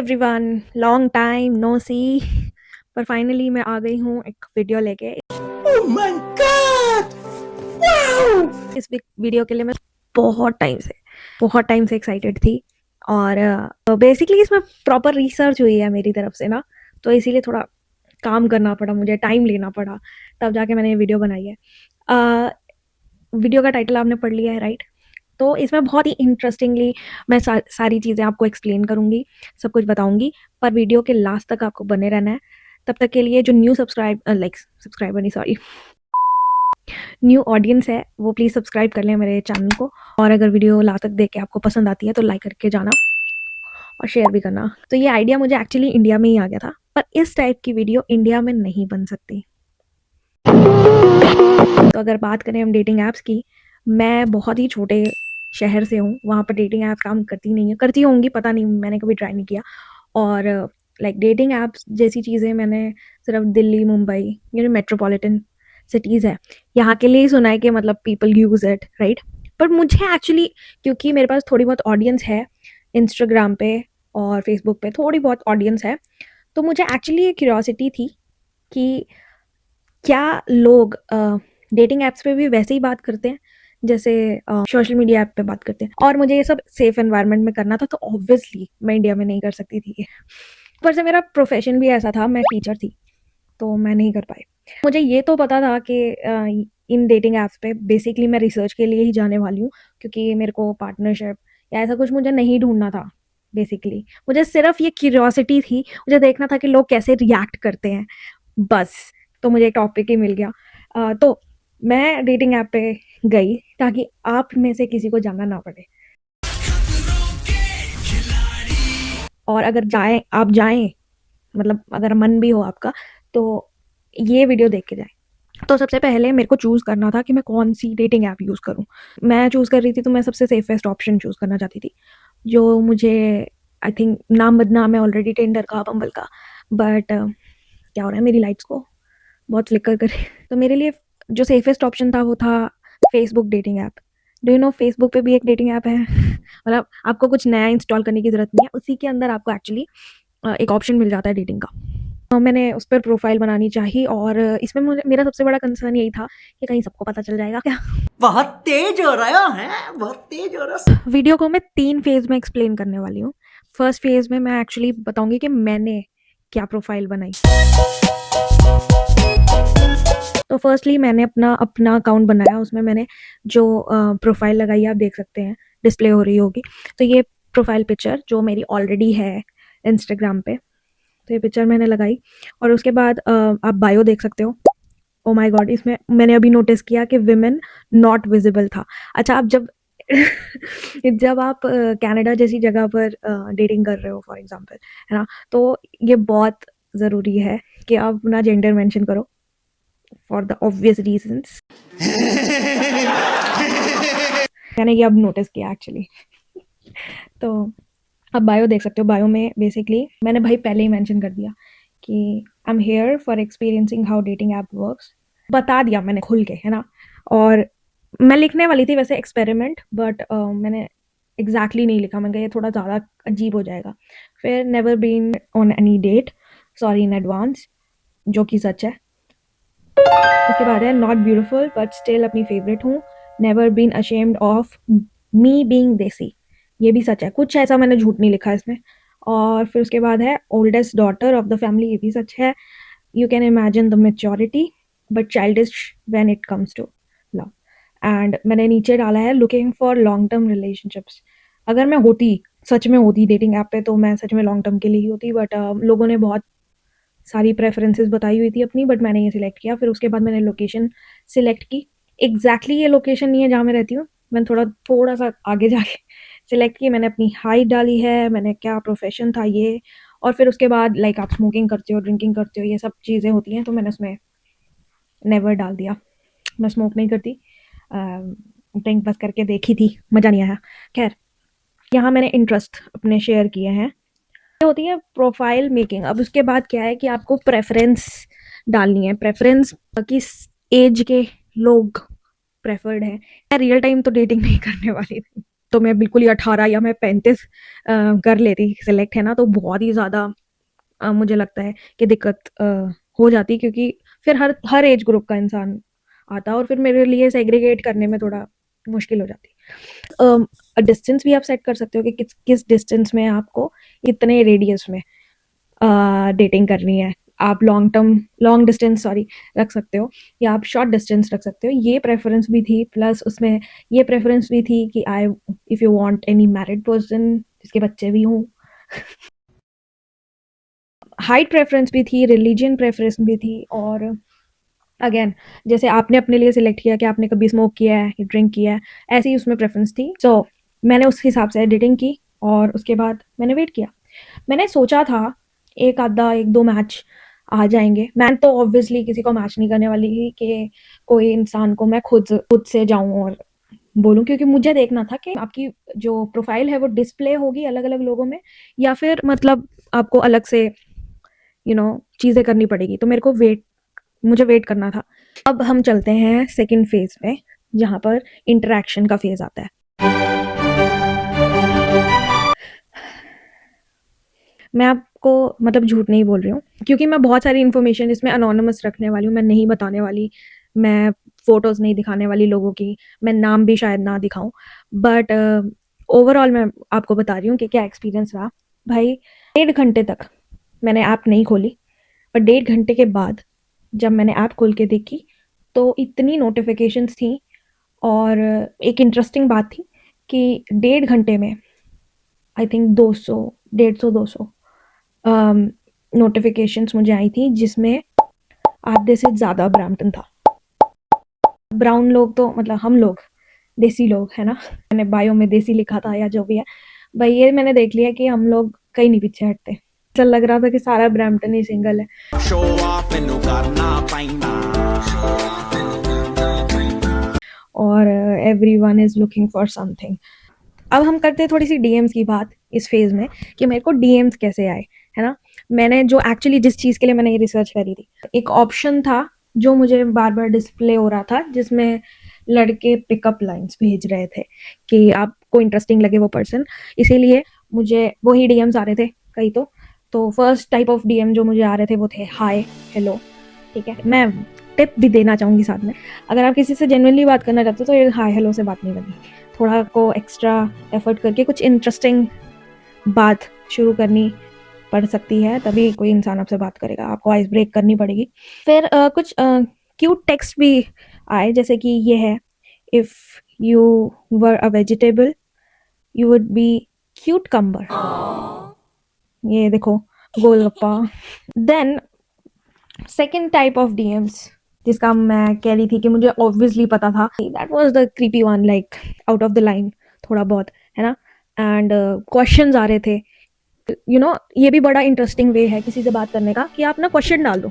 Everyone, long time no सी। पर finally मैं आ गई हूँ एक वीडियो लेके। Oh my God! Wow! इस वीडियो के लिए मैं बहुत टाइम से एक्साइटेड थी। और बेसिकली इसमें प्रॉपर रिसर्च हुई है मेरी तरफ से ना, तो इसीलिए थोड़ा काम करना पड़ा, मुझे टाइम लेना पड़ा, तब जाके मैंने ये वीडियो बनाई है। वीडियो का टाइटल आपने पढ़ लिया है, राइट? तो इसमें बहुत ही इंटरेस्टिंगली मैं सारी चीज़ें आपको एक्सप्लेन करूँगी, सब कुछ बताऊँगी, पर वीडियो के लास्ट तक आपको बने रहना है। तब तक के लिए जो न्यू सब्सक्राइबर नहीं, सॉरी, न्यू ऑडियंस है, वो प्लीज़ सब्सक्राइब कर लें मेरे चैनल को। और अगर वीडियो लास्ट तक देख के आपको पसंद आती है तो लाइक करके जाना और शेयर भी करना। तो ये आइडिया मुझे एक्चुअली इंडिया में ही आ गया था, पर इस टाइप की वीडियो इंडिया में नहीं बन सकती। तो अगर बात करें हम डेटिंग ऐप्स की, मैं बहुत ही छोटे शहर से हूँ, वहाँ पर डेटिंग ऐप काम करती नहीं है, करती होंगी पता नहीं, मैंने कभी ट्राई नहीं किया। और लाइक डेटिंग ऐप्स जैसी चीज़ें मैंने सिर्फ दिल्ली, मुंबई, ये जो मेट्रोपॉलिटन सिटीज़ है यहाँ के लिए ही सुना है कि मतलब पीपल यूज़ इट, राइट? पर मुझे एक्चुअली, क्योंकि मेरे पास थोड़ी बहुत ऑडियंस है इंस्टाग्राम पे और फेसबुक पे, थोड़ी बहुत ऑडियंस है, तो मुझे एक्चुअली ये क्यूरियोसिटी थी कि क्या लोग डेटिंग ऐप्स पे भी वैसे ही बात करते हैं जैसे सोशल मीडिया ऐप पे बात करते हैं। और मुझे ये सब सेफ एनवायरनमेंट में करना था, तो ऑब्वियसली मैं इंडिया में नहीं कर सकती थी। ऊपर से मेरा प्रोफेशन भी ऐसा था, मैं टीचर थी, तो मैं नहीं कर पाई। मुझे ये तो पता था कि इन डेटिंग ऐप्स पे बेसिकली मैं रिसर्च के लिए ही जाने वाली हूँ, क्योंकि मेरे को पार्टनरशिप या ऐसा कुछ मुझे नहीं ढूंढना था। बेसिकली मुझे सिर्फ ये क्यूरियोसिटी थी, मुझे देखना था कि लोग कैसे रिएक्ट करते हैं, बस। तो मुझे एक टॉपिक ही मिल गया। तो मैं डेटिंग ऐप पे गई ताकि आप में से किसी को जाना ना पड़े। और अगर आप जाएं, मतलब अगर मन भी हो आपका, तो ये वीडियो देख के जाएं। तो सबसे पहले मेरे को चूज़ करना था कि मैं कौन सी डेटिंग ऐप यूज़ करूं। मैं चूज़ कर रही थी, तो मैं सबसे सेफेस्ट ऑप्शन चूज़ करना चाहती थी, जो मुझे, आई थिंक नाम बदनाम है ऑलरेडी टिंडर का, बम्बल का, बट क्या हो रहा है मेरी लाइट्स को बहुत फ्लिकर करे। तो मेरे लिए जो सेफेस्ट ऑप्शन था वो था Facebook dating app. Do you no Facebook पे भी एक डेटिंग ऐप है। मतलब आपको कुछ नया इंस्टॉल करने की ज़रूरत नहीं है, उसी के अंदर आपको एक्चुअली एक ऑप्शन मिल जाता है डेटिंग का। मैंने उस पर प्रोफाइल बनानी चाहिए, और इसमें मुझे, मेरा सबसे बड़ा कंसर्न यही था कि कहीं सबको पता चल जाएगा क्या। बहुत तेज हो रहा है, बहुत तेज हो रहा है। वीडियो को मैं 3 फेज़ में एक्सप्लेन करने वाली हूँ। फर्स्ट फेज़ में मैं एक्चुअली बताऊँगी कि मैंने क्या प्रोफाइल बनाई। तो फर्स्टली मैंने अपना अकाउंट बनाया, उसमें मैंने जो प्रोफाइल लगाई आप देख सकते हैं, डिस्प्ले हो रही होगी। तो ये प्रोफाइल पिक्चर जो मेरी ऑलरेडी है इंस्टाग्राम पे, तो ये पिक्चर मैंने लगाई। और उसके बाद आप बायो देख सकते हो। ओ माय गॉड, इसमें मैंने अभी नोटिस किया कि विमेन नॉट विजिबल था। अच्छा, आप जब जब आप कनाडा जैसी जगह पर डेटिंग कर रहे हो फॉर एग्जांपल, है ना, तो ये बहुत ज़रूरी है कि आप अपना जेंडर मेंशन करो, फॉर द ऑब्वियस रीजंस। मैंने ये अब नोटिस किया एक्चुअली। तो आप बायो देख सकते हो, बायो में बेसिकली मैंने भाई पहले ही मेंशन कर दिया कि I am here for experiencing how dating app works. बता दिया मैंने खुल के, है ना। और मैं लिखने वाली थी वैसे एक्सपेरिमेंट, बट मैंने एग्जैक्टली नहीं लिखा, मैंने कहा ये थोड़ा ज़्यादा अजीब हो जाएगा। फिर never been on any date, sorry in advance, जो कि सच है। उसके बाद है नॉट ब्यूटिफुल बट स्टिल अपनी फेवरेट हूँ, never been ashamed of me being desi, ये भी सच है, कुछ ऐसा मैंने झूठ नहीं लिखा इसमें। और फिर उसके बाद है oldest daughter of the family, ये भी सच है। You can imagine the maturity but childish when it comes to love. And मैंने नीचे डाला है looking for long term relationships. अगर मैं होती, सच में होती डेटिंग ऐप पे, तो मैं सच में लॉन्ग टर्म के लिए ही होती, बट लोगों ने बहुत सारी प्रेफरेंसेस बताई हुई थी अपनी, बट मैंने ये सिलेक्ट किया। फिर उसके बाद मैंने लोकेशन सिलेक्ट की। एग्जैक्टली ये लोकेशन नहीं है जहाँ मैं रहती हूँ, मैंने थोड़ा सा आगे जाके सिलेक्ट की। मैंने अपनी हाइट डाली है, मैंने क्या प्रोफेशन था ये, और फिर उसके बाद लाइक आप स्मोकिंग करते हो, ड्रिंकिंग करते हो, ये सब चीज़ें होती हैं, तो मैंने उसमें नेवर डाल दिया। मैं स्मोक नहीं करती, ड्रिंक बस करके देखी थी, मज़ा नहीं आया। खैर, यहाँ मैंने इंटरेस्ट अपने शेयर किए हैं। होती है प्रोफाइल मेकिंग। अब उसके बाद क्या है कि आपको प्रेफरेंस डालनी है, प्रेफरेंस किस एज के लोग प्रेफर्ड है। मैं रियल टाइम तो डेटिंग नहीं करने वाली थी, तो मैं बिल्कुल ही 18 या मैं 35 कर लेती सिलेक्ट, है ना। तो बहुत ही ज़्यादा मुझे लगता है कि दिक्कत हो जाती, क्योंकि फिर हर एज ग्रुप का इंसान आता और फिर मेरे लिए सेग्रीगेट करने में थोड़ा मुश्किल हो जाती। डिस्टेंस भी आप सेट कर सकते हो कि किस डिस्टेंस में आपको कितने रेडियस में डेटिंग करनी है। आप लॉन्ग डिस्टेंस सॉरी रख सकते हो, या आप शॉर्ट डिस्टेंस रख सकते हो। ये प्रेफरेंस भी थी, प्लस उसमें ये प्रेफरेंस भी थी कि आई if you want any married person जिसके बच्चे भी हों। हाइट प्रेफरेंस भी थी, रिलीजन प्रेफरेंस भी थी, और अगेन जैसे आपने अपने लिए सिलेक्ट किया कि आपने कभी स्मोक किया है या ड्रिंक किया है, ऐसी ही उसमें प्रेफरेंस थी। सो मैंने उस हिसाब से एडिटिंग की और उसके बाद मैंने वेट किया। मैंने सोचा था एक दो मैच आ जाएंगे। मैं तो ऑब्वियसली किसी को मैच नहीं करने वाली ही कि कोई इंसान को मैं खुद से जाऊं और बोलूं, क्योंकि मुझे देखना था कि आपकी जो प्रोफाइल है वो डिस्प्ले होगी अलग अलग लोगों में, या फिर मतलब आपको अलग से चीज़ें करनी पड़ेगी। तो मुझे वेट करना था। अब हम चलते हैं सेकंड फेज में, जहाँ पर इंटरेक्शन का फेज आता है। मैं आपको मतलब झूठ नहीं बोल रही हूँ, क्योंकि मैं बहुत सारी इन्फॉर्मेशन इसमें अनोनिमस रखने वाली हूँ। मैं नहीं बताने वाली, मैं फ़ोटोज़ नहीं दिखाने वाली लोगों की, मैं नाम भी शायद ना दिखाऊँ। बट ओवरऑल मैं आपको बता रही हूँ कि क्या एक्सपीरियंस रहा। भाई 1.5 घंटे तक मैंने ऐप नहीं खोली, और 1.5 घंटे के बाद जब मैंने ऐप खोल के देखी तो इतनी नोटिफिकेशंस थी। और एक इंटरेस्टिंग बात थी कि 1.5 घंटे में आई थिंक 200 150 200 नोटिफिकेशंस मुझे आई थी, जिसमें आधे से ज़्यादा ब्रैम्पटन था। ब्राउन लोग तो मतलब हम लोग देसी लोग है ना, मैंने बायो में देसी लिखा था या जो भी है। भाई ये मैंने देख लिया कि हम लोग कहीं नहीं पीछे हटते। ऐसा लग रहा था कि सारा ब्रैम्पटन ही सिंगल है। और everyone is looking for something. अब हम करते हैं थोड़ी सी डीएम्स की बात इस फेज में, कि मेरे को डीएम्स कैसे आए, है ना। मैंने जो एक्चुअली जिस चीज़ के लिए मैंने ये रिसर्च करी थी, एक ऑप्शन था जो मुझे बार बार डिस्प्ले हो रहा था, जिसमें लड़के पिकअप लाइंस भेज रहे थे कि आपको इंटरेस्टिंग लगे वो पर्सन, इसीलिए मुझे वही डीएम्स आ रहे थे कई। तो फर्स्ट टाइप ऑफ डीएम जो मुझे आ रहे थे वो थे हाय हेलो। ठीक है, मैं टिप भी देना चाहूँगी साथ में, अगर आप किसी से जेन्युइनली बात करना चाहते हो तो ये हाय हेलो से बात नहीं करनी। थोड़ा को एक्स्ट्रा एफर्ट करके कुछ इंटरेस्टिंग बात शुरू करनी पड़ सकती है, तभी कोई इंसान आपसे बात करेगा, आपको आइस ब्रेक करनी पड़ेगी। फिर कुछ क्यूट टेक्स्ट भी आए, जैसे कि ये है, if you were a vegetable you would be cute cumber. ये देखो golgappa. Then second type of DMs जिसका मैं कह रही थी कि मुझे ऑब्वियसली पता था, that was the creepy one, like out of the line थोड़ा बहुत, है ना। एंड क्वेश्चंस आ रहे थे, ये भी बड़ा इंटरेस्टिंग वे है किसी से बात करने का कि आप ना क्वेश्चन डाल दो।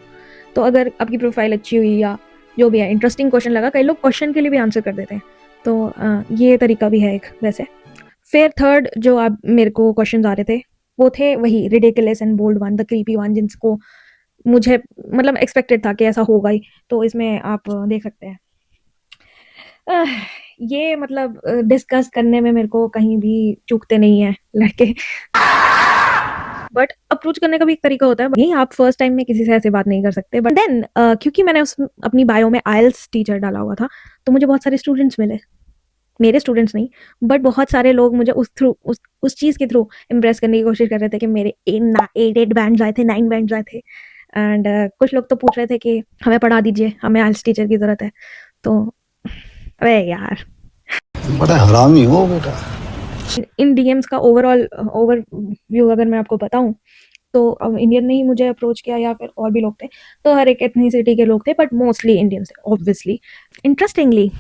तो अगर आपकी प्रोफाइल अच्छी हुई या जो भी है, इंटरेस्टिंग क्वेश्चन लगा, कई लोग क्वेश्चन के लिए भी आंसर कर देते हैं। तो ये तरीका भी है एक वैसे। फिर थर्ड जो आप मेरे को क्वेश्चन आ रहे थे वो थे वही ridiculous and bold one, the creepy one, जिनको मुझे मतलब एक्सपेक्टेड था कि ऐसा होगा ही। तो इसमें आप देख सकते हैं। ये मतलब डिस्कस करने में मेरे को कहीं भी चूकते नहीं है लड़के। बट अप्रोच करने का भी एक तरीका होता है, नहीं आप फर्स्ट टाइम में किसी से ऐसे बात नहीं कर सकते। बट देन क्योंकि मैंने उस अपनी बायो में आइल्स टीचर डाला हुआ था, तो मुझे बहुत सारे स्टूडेंट्स मिले। मेरे स्टूडेंट्स नहीं, बट बहुत सारे लोग मुझे उस चीज़ के थ्रू इम्प्रेस करने की कोशिश कर रहे थे कि मेरे 8 बैंड्स आए थे, 9 बैंड्स आए थे। एंड कुछ लोग तो पूछ रहे थे कि हमें पढ़ा दीजिए, हमें आइल्स टीचर की ज़रूरत है। तो अरे यार, बड़ा हरामी हो बेटा। इन डीएम्स का ओवरव्यू अगर मैं आपको बताऊं, तो इंडियन ने ही मुझे अप्रोच किया या फिर और भी लोग थे। तो हर एक एथनिसिटी के लोग थे, बट मोस्टली इंडियंस थे ऑब्वियसली। इंटरेस्टिंगली,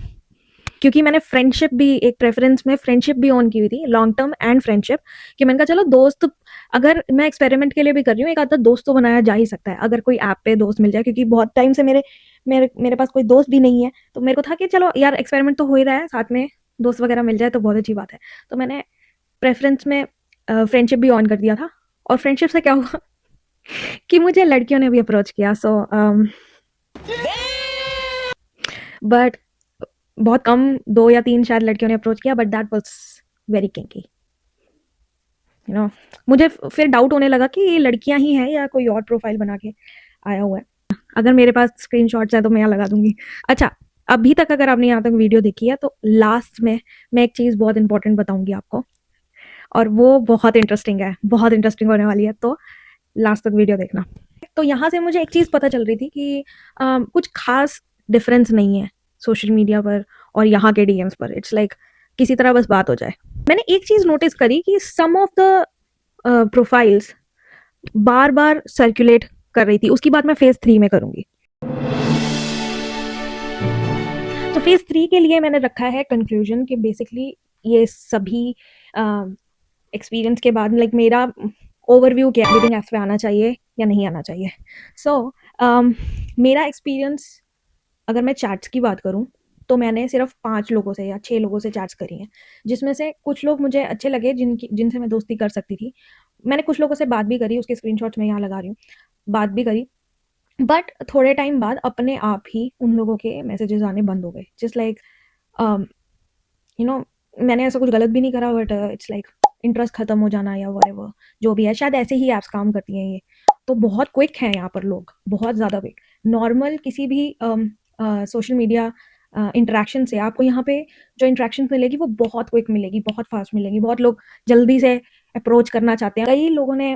क्योंकि मैंने फ्रेंडशिप भी एक प्रेफरेंस में फ्रेंडशिप भी ऑन की हुई थी, लॉन्ग टर्म एंड फ्रेंडशिप, कि मैंने कहा चलो दोस्त, अगर मैं एक्सपेरिमेंट के लिए भी कर रही हूँ, एक आधा दोस्त तो बनाया जा ही सकता है अगर कोई ऐप पे दोस्त मिल जाए, क्योंकि बहुत टाइम से मेरे मेरे मेरे पास कोई दोस्त भी नहीं है। तो मेरे को था कि चलो यार एक्सपेरिमेंट तो हो ही रहा है, साथ में दोस्त वगैरह मिल जाए तो बहुत अच्छी बात है। तो मैंने प्रेफरेंस में फ्रेंडशिप भी ऑन कर दिया था। और फ्रेंडशिप से क्या हुआ कि मुझे लड़कियों ने भी अप्रोच किया। बट बहुत कम, 2 या 3 शायद लड़कियों ने अप्रोच किया, but that was very kinky, you know. मुझे फिर डाउट होने लगा कि ये लड़कियां ही हैं या कोई और प्रोफाइल बना के आया हुआ है। अगर मेरे पास स्क्रीनशॉट्स हैं तो मैं यहाँ लगा दूंगी। अच्छा, अभी तक अगर आपने यहाँ तक वीडियो देखी है तो लास्ट में मैं एक चीज़ बहुत इंपॉर्टेंट बताऊंगी आपको, और वो बहुत इंटरेस्टिंग है, बहुत इंटरेस्टिंग होने वाली है, तो लास्ट तक वीडियो देखना। तो यहाँ से मुझे एक चीज़ पता चल रही थी कि कुछ खास डिफरेंस नहीं है सोशल मीडिया पर और यहाँ के डीएम्स पर। इट्स लाइक किसी तरह बस बात हो जाए। मैंने एक चीज़ नोटिस करी कि सम ऑफ द प्रोफाइल्स बार बार सर्कुलेट कर रही थी। उसकी बात मैं फेज 3 में करूंगी। तो फेज 3 के लिए मैंने रखा है कंक्लूजन कि बेसिकली ये सभी एक्सपीरियंस के बाद लाइक मेरा ओवरव्यू क्या डेटिंग ऐप्स पे आना चाहिए या नहीं आना चाहिए। सो मेरा एक्सपीरियंस, अगर मैं चैट्स की बात करूं तो मैंने सिर्फ 5 लोगों से या 6 लोगों से चैट्स करी हैं, जिसमें से कुछ लोग मुझे अच्छे लगे जिनसे मैं दोस्ती कर सकती थी। मैंने कुछ लोगों से बात भी करी, उसके स्क्रीनशॉट्स मैं यहाँ लगा रही हूँ, बात भी करी। बट थोड़े टाइम बाद अपने आप ही उन लोगों के मैसेजेस आने बंद हो गए। जस्ट लाइक यू नो, मैंने ऐसा कुछ गलत भी नहीं करा, बट इट्स लाइक इंटरेस्ट खत्म हो जाना या व्हाटएवर जो भी है। शायद ऐसे ही ऐप्स काम करती हैं ये। तो बहुत क्विक हैं यहाँ पर लोग, बहुत ज़्यादा क्विक। नॉर्मल किसी भी सोशल मीडिया इंटरेक्शन से आपको यहाँ पे जो इंटरेक्शन मिलेगी वो बहुत क्विक मिलेगी, बहुत फास्ट मिलेगी। बहुत लोग जल्दी से अप्रोच करना चाहते हैं। कई लोगों ने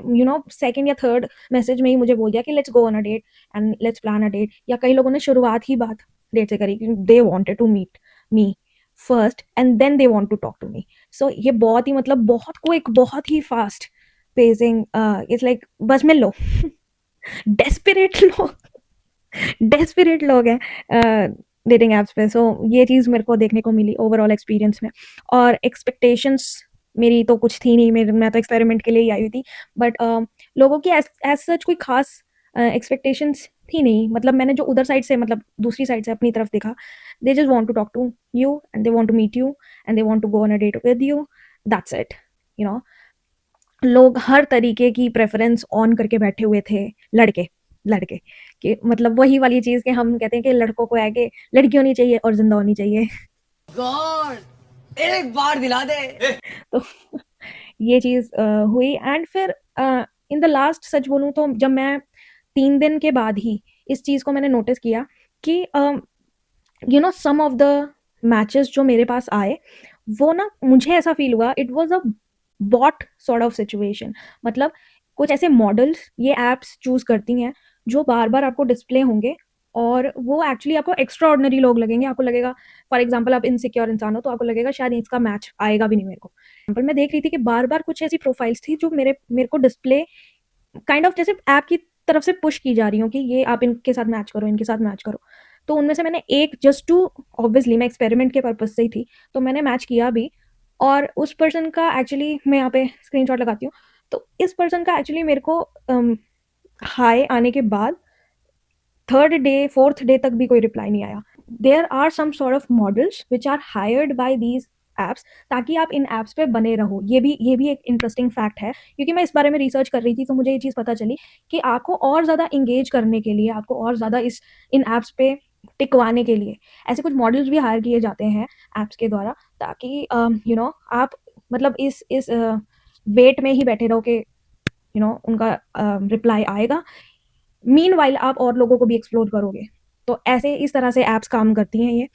सेकंड या थर्ड मैसेज में ही मुझे बोल दिया कि let's go on a date and let's plan a date. या कई लोगों ने शुरुआत ही बात डेट से करी, they wanted to meet me first and then they want to talk to me. So ये बहुत ही बहुत क्विक, बहुत ही फास्ट पेसिंग। इट्स लाइक बस मिल लो। डेस्परेट लोग डेस्परेट लोग हैं डेटिंग ऐप्स पे। सो ये चीज़ मेरे को देखने को मिली ओवरऑल एक्सपीरियंस में। और एक्सपेक्टेशंस मेरी तो कुछ थी नहीं, मैं तो एक्सपेरिमेंट के लिए ही आई हुई थी। बट लोगों की एज सच कोई खास एक्सपेक्टेशंस थी नहीं। मतलब मैंने जो उधर साइड से, मतलब दूसरी साइड से अपनी तरफ देखा, they just want to talk to you and they want to meet you and they want to go on a date with you, that's it. You know, लोग हर तरीके की प्रेफरेंस ऑन करके बैठे हुए थे। लड़के लड़के कि मतलब वही वाली चीज़ कि हम कहते हैं कि लड़कों को है कि लड़की होनी चाहिए और जिंदा होनी चाहिए। गॉड एक बार दिला दे। तो ये चीज़ हुई। एंड फिर इन द लास्ट, सच बोलूँ तो जब मैं 3 दिन के बाद ही इस चीज़ को मैंने नोटिस किया कि सम ऑफ द मैचेस जो मेरे पास आए, वो ना, मुझे ऐसा फील हुआ it was a bot sort of situation. मतलब कुछ ऐसे मॉडल्स ये एप्स चूज करती हैं जो बार बार आपको डिस्प्ले होंगे, और वो एक्चुअली आपको एक्स्ट्रा ऑर्डिनरी लोग लगेंगे। आपको लगेगा, फॉर एग्जाम्पल आप इनसिक्योर इंसान हो तो आपको लगेगा शायद इसका मैच आएगा भी नहीं मेरे को। पर मैं देख रही थी कि बार बार कुछ ऐसी प्रोफाइल्स थी जो मेरे को डिस्प्ले काइंड ऑफ जैसे ऐप की तरफ से पुश की जा रही हूँ कि ये आप इनके साथ मैच करो, इनके साथ मैच करो। तो उनमें से मैंने एक, जस्ट टू, ऑब्वियसली मैं एक्सपेरिमेंट के पर्पज से ही थी, तो मैंने मैच किया भी। और उस पर्सन का एक्चुअली, मैं यहाँ पे स्क्रीनशॉट लगाती हूँ, तो इस पर्सन का एक्चुअली मेरे को हाई आने के बाद 3rd डे 4th डे तक भी कोई रिप्लाई नहीं आया। There are some sort of models which are hired by these apps ताकि आप इन एप्स पे बने रहो। ये भी एक इंटरेस्टिंग फैक्ट है, क्योंकि मैं इस बारे में रिसर्च कर रही थी तो मुझे ये चीज़ पता चली कि आपको और ज़्यादा इंगेज करने के लिए, आपको और ज़्यादा इन एप्स पे टिकवाने के लिए ऐसे कुछ मॉडल्स भी हायर किए जाते हैं एप्स के द्वारा, ताकि आप मतलब इस वेट में ही बैठे रहो कि उनका रिप्लाई आएगा। मीनवाइल आप और लोगों को भी एक्सप्लोर करोगे। तो ऐसे इस तरह से ऐप्स काम करती हैं ये।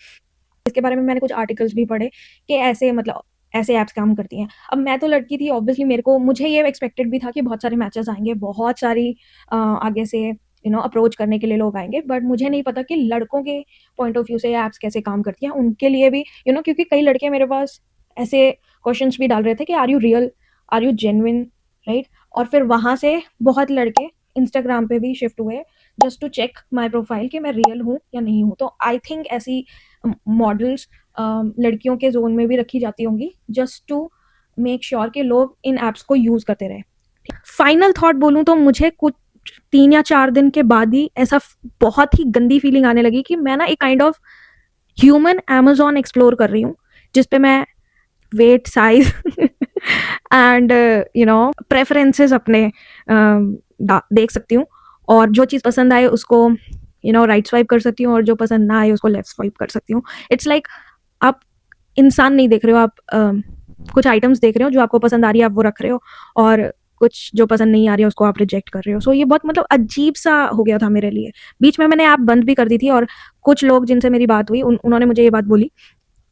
इसके बारे में मैंने कुछ आर्टिकल्स भी पढ़े कि ऐसे ऐप्स काम करती हैं। अब मैं तो लड़की थी, ऑब्वियसली मुझे ये एक्सपेक्टेड भी था कि बहुत सारे मैचेस आएंगे, बहुत सारी आगे से अप्रोच करने के लिए लोग आएंगे। बट मुझे नहीं पता कि लड़कों के पॉइंट ऑफ व्यू से ये ऐप्स कैसे काम करती हैं। उनके लिए भी क्योंकि कई लड़के मेरे पास ऐसे क्वेश्चंस भी डाल रहे थे कि are you real, are you genuine, right. और फिर वहाँ से बहुत लड़के इंस्टाग्राम पे भी शिफ्ट हुए just to check my profile कि मैं रियल हूँ या नहीं हूँ। तो आई थिंक ऐसी मॉडल्स लड़कियों के जोन में भी रखी जाती होंगी जस्ट टू मेक श्योर कि लोग इन एप्स को यूज़ करते रहे। फाइनल थॉट बोलूँ तो मुझे कुछ 3 या 4 दिन के बाद ही ऐसा बहुत ही गंदी फीलिंग आने लगी कि मैं ना एक kind of human Amazon explore कर रही हूँ, जिसपे मैं वेट, साइज एंड प्रेफरेंसेस अपने देख सकती हूँ, और जो चीज़ पसंद आए उसको राइट स्वाइप कर सकती हूँ, और जो पसंद ना आए उसको लेफ्ट स्वाइप कर सकती हूँ। इट्स लाइक आप इंसान नहीं देख रहे हो, आप कुछ आइटम्स देख रहे हो जो आपको पसंद आ रही है आप वो रख रहे हो, और कुछ जो पसंद नहीं आ रही है उसको आप रिजेक्ट कर रहे हो। सो ये बहुत मतलब अजीब सा हो गया था मेरे लिए। बीच में मैंने ऐप बंद भी कर दी थी, और कुछ लोग जिनसे मेरी बात हुई उन्होंने मुझे ये बात बोली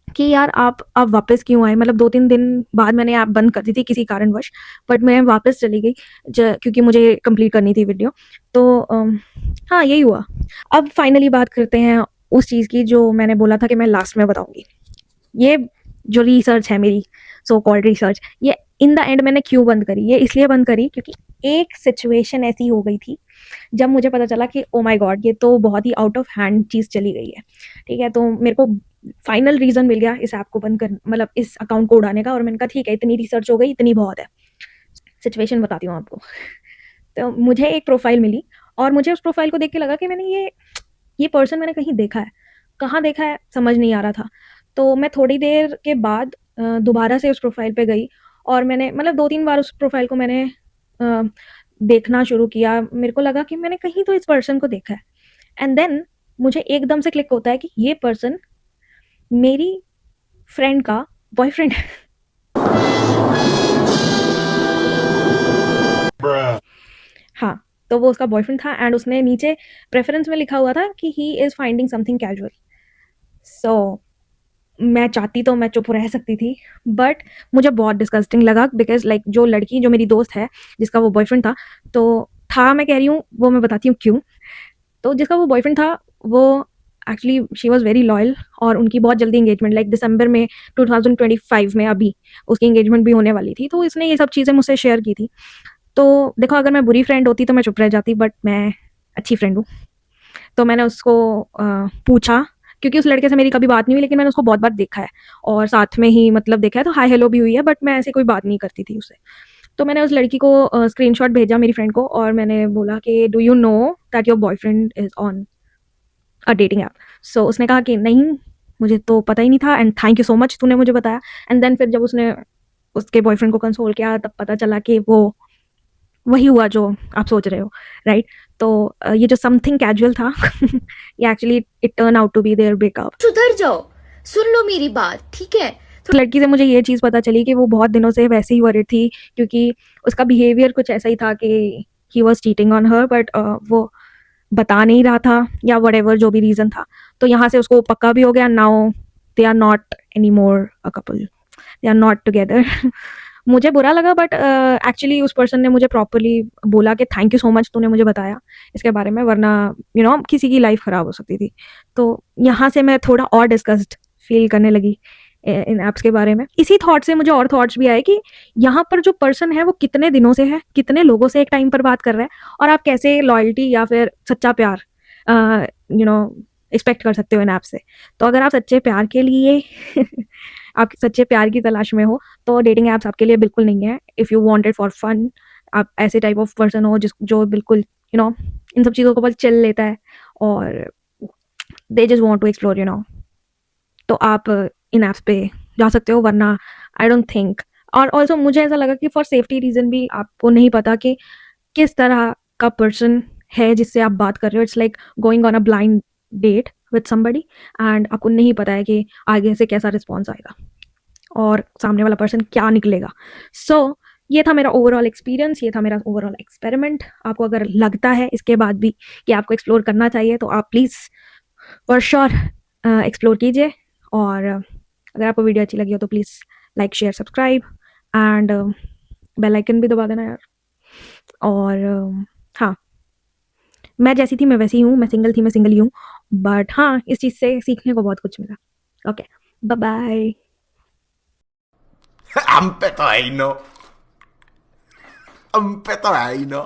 कि यार आप वापस क्यों आए, मतलब 2-3 दिन बाद मैंने ऐप बंद कर दी थी किसी कारणवश, बट मैं वापस चली गई क्योंकि मुझे कंप्लीट करनी थी वीडियो। तो हाँ यही हुआ। अब फाइनली बात करते हैं उस चीज़ की जो मैंने बोला था कि मैं लास्ट में बताऊंगी। ये जो रिसर्च है मेरी, सो कॉल्ड रिसर्च, ये इन द एंड मैंने क्यों बंद करी, ये इसलिए बंद करी क्योंकि एक सिचुएशन ऐसी हो गई थी जब मुझे पता चला कि ओ माय गॉड ये तो बहुत ही आउट ऑफ हैंड चीज़ चली गई है। ठीक है, तो मेरे को फाइनल रीज़न मिल गया इस ऐप को बंद कर, मतलब इस अकाउंट को उड़ाने का, और मैंने कहा ठीक है इतनी रिसर्च हो गई, इतनी बहुत है। सिचुएशन बताती हूँ आपको। तो मुझे एक प्रोफाइल मिली, और मुझे उस प्रोफाइल को देख के लगा कि मैंने ये पर्सन मैंने कहीं देखा है, कहाँ देखा है समझ नहीं आ रहा था। तो मैं थोड़ी देर के बाद दोबारा से उस प्रोफाइल पे गई, और मैंने मतलब 2-3 बार उस प्रोफाइल को मैंने अ, देखना शुरू किया। मेरे को लगा कि मैंने कहीं तो इस पर्सन को देखा है, एंड देन मुझे एकदम से क्लिक होता है कि ये पर्सन मेरी फ्रेंड का बॉयफ्रेंड है। हाँ, तो वो उसका बॉयफ्रेंड था, एंड उसने नीचे प्रेफ़रेंस में लिखा हुआ था कि he is finding something casual. So मैं चाहती तो मैं चुप रह सकती थी, बट मुझे बहुत डिस्गस्टिंग लगा बिकॉज़ लाइक जो लड़की जो मेरी दोस्त है, जिसका वो बॉयफ्रेंड था, तो था मैं कह रही हूँ, वो मैं बताती हूँ क्यों। तो जिसका वो बॉयफ्रेंड था, वो actually she was very loyal, और उनकी बहुत जल्दी एंगेजमेंट लाइक दिसंबर में 2025 में अभी उसकी एंगेजमेंट भी होने वाली थी। तो इसने ये सब चीज़ें मुझसे शेयर की थी। तो देखो अगर मैं बुरी फ्रेंड होती तो मैं चुप रह जाती, बट मैं अच्छी फ्रेंड हूँ। तो मैंने उसको पूछा, क्योंकि उस लड़के से मेरी कभी बात नहीं हुई, लेकिन मैंने उसको बहुत बार देखा है और साथ में ही मतलब देखा है, तो हाय हेलो भी हुई है, बट मैं ऐसे कोई बात नहीं करती थी उससे। तो मैंने उस लड़की को स्क्रीनशॉट भेजा मेरी फ्रेंड को, और मैंने बोला कि do you know that your boyfriend is on a dating app. So उसने कहा कि नहीं, मुझे तो पता ही नहीं था, and thank you so much तूने मुझे बताया। एंड देन फिर जब उसने उसके बॉयफ्रेंड को कंसोल किया, तब पता चला कि वो वही हुआ जो आप सोच रहे हो, राइट? तो ये जो समथिंग कैजुअल था ये actually it turn out to be their breakup. सुधर जाओ, सुन लो मेरी बात, ठीक है? तो लड़की से मुझे ये चीज़ पता चली कि वो बहुत दिनों से वैसे ही वरिड थी, क्योंकि उसका बिहेवियर कुछ ऐसा ही था कि he was cheating on her, but वो बता नहीं रहा था, या व्हाटएवर जो भी रीज़न था। तो यहाँ से उसको पक्का भी हो गया, now they are not any more a couple, they are not together. मुझे बुरा लगा, बट एक्चुअली उस पर्सन ने मुझे प्रॉपर्ली बोला कि थैंक यू सो मच तूने मुझे बताया इसके बारे में, वरना किसी की लाइफ ख़राब हो सकती थी। तो यहाँ से मैं थोड़ा और डिस्गस्ट फील करने लगी इन ऐप्स के बारे में। इसी थॉट से मुझे और थॉट्स भी आए कि यहाँ पर जो पर्सन है वो कितने दिनों से है, कितने लोगों से एक टाइम पर बात कर रहा है, और आप कैसे लॉयल्टी या फिर सच्चा प्यार एक्सपेक्ट कर सकते हो इन ऐप से। तो अगर आप सच्चे प्यार के लिए आप सच्चे प्यार की तलाश में हो, तो डेटिंग ऐप्स आपके लिए बिल्कुल नहीं है। If you want it for fun, आप ऐसे टाइप ऑफ पर्सन हो जो बिल्कुल इन सब चीज़ों को बस चिल लेता है, और they just want to explore तो आप इन ऐप्स पे जा सकते हो, वरना आई डोंट थिंक। और ऑल्सो मुझे ऐसा लगा कि फॉर सेफ्टी रीज़न भी आपको नहीं पता कि किस तरह का पर्सन है जिससे आप बात कर रहे हो। It's like going on a blind date with somebody, and आपको नहीं पता है कि आगे से कैसा रिस्पॉन्स आएगा और सामने वाला पर्सन क्या निकलेगा। सो ये था मेरा ओवरऑल एक्सपीरियंस, ये था मेरा ओवरऑल एक्सपेरिमेंट। आपको अगर लगता है इसके बाद भी कि आपको एक्सप्लोर करना चाहिए, तो आप प्लीज़ फॉर श्योर एक्सप्लोर कीजिए। और अगर आपको वीडियो अच्छी लगी हो तो please like share subscribe, and bell icon भी दबा देना यार। और हाँ, मैं जैसी थी मैं वैसी ही हूँ, मैं सिंगल थी मैं सिंगल ही हूँ, बट हाँ इस चीज़ से सीखने को बहुत कुछ मिला। Okay, bye bye. Ampe to ejno. Ampe to ejno.